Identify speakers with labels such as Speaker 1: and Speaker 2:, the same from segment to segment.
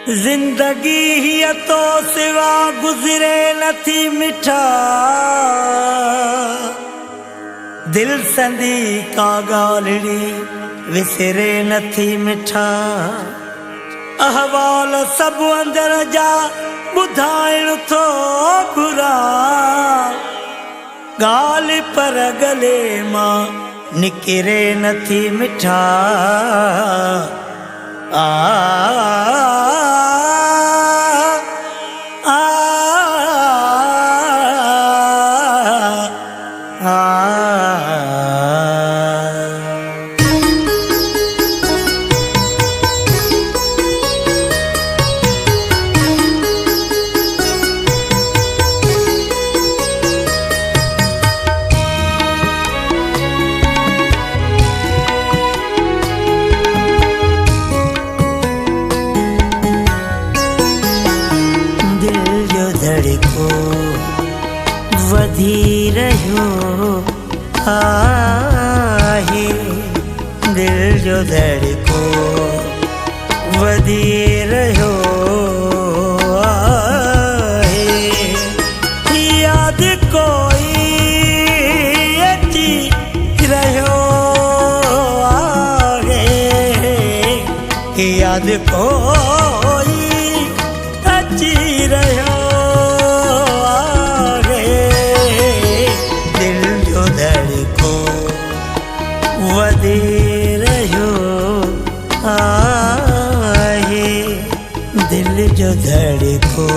Speaker 1: जिंदगी हीअ तो सिवा गुज़रे नथी मिठा, दिल संदी का ॻाल्हि विसरे नथी मिठा। अहवाल सभु अंदर जा ॿुधाइण थो घुरा, ॻाल्हि पर गले मां निकिरे नथी मिठा। आ वधी रहियो आहे, दिल जो धड़को वधी रहियो आहे। यादि कोई अची रहियो आहे, यादि कोई अची रहियो। वधी रहियो आहे, दिल जो धड़को।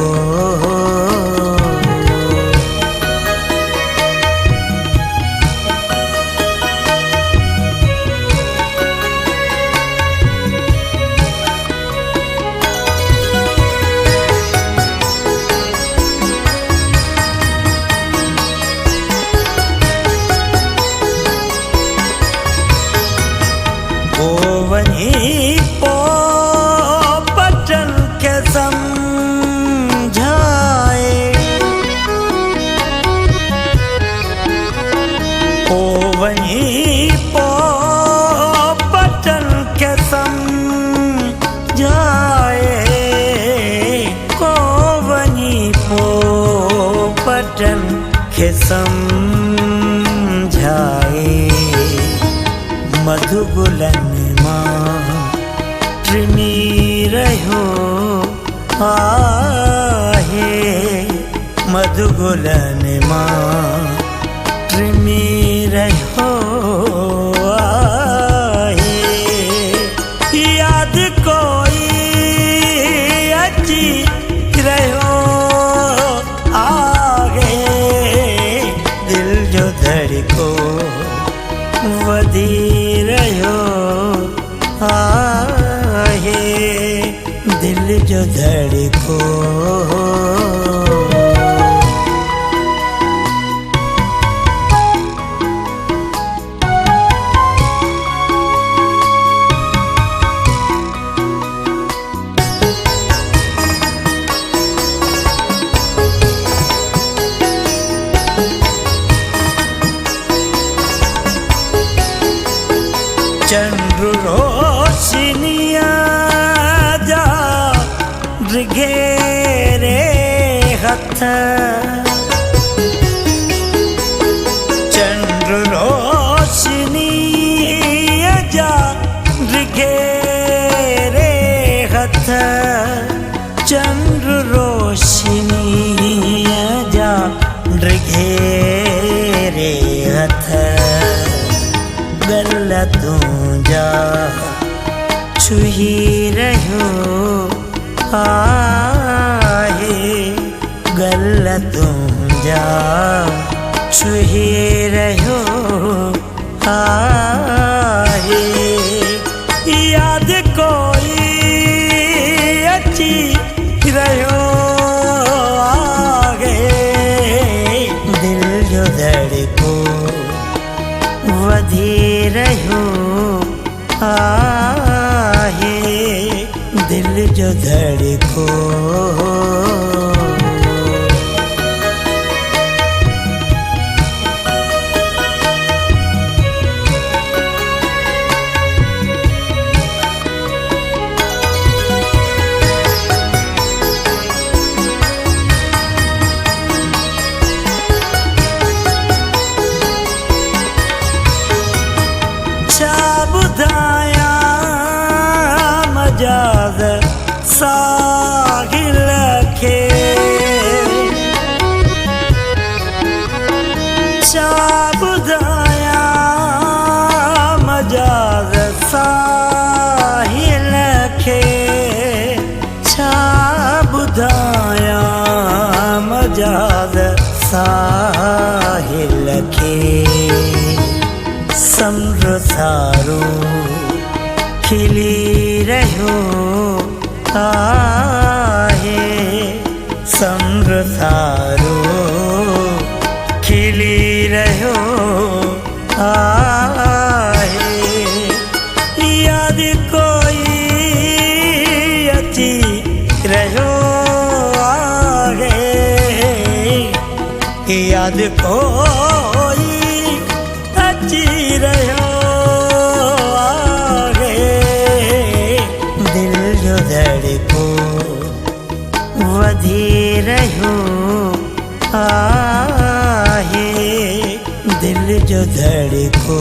Speaker 1: वहीं पो पटन के समझाए, ओ वहीं पो पटन के समझाए, को वहीं पो पटन के समझाए। मधुगुलन ट्रिमी रहियो आहे, मधुगुलन मां ट्रिमी रहियो आहे। यादि कोई अची रहियो आहे, दिल जो धड़को वधी रहियो आहे, दिल जो धड़को। चंद्र रोशनिया जा घेरे हथ, चंद्र रोशनिया जा घेरे हथ, चंद्र रोशनिया जा घेरे हथ। गल तुंहिंजा छुही रहियो आहे, गल तुंहिंजा छुही रहियो आहे। यादि कोई अची रहियो आहे, दिल जो धड़को वधी रहियो आहे, दिल जो धड़को। मजाज साहिल खे छा ॿुधायां मजाज साहिल खे छा ॿुधायां मजाज साहिल खे समुंड सारो खिली रहियो आहे समुंड सारो खिली रहियो आहे यादि कोई अची रहियो आहे यादि कोई अची रहियो धड़को वधी रहियो आहे दिल जो धड़को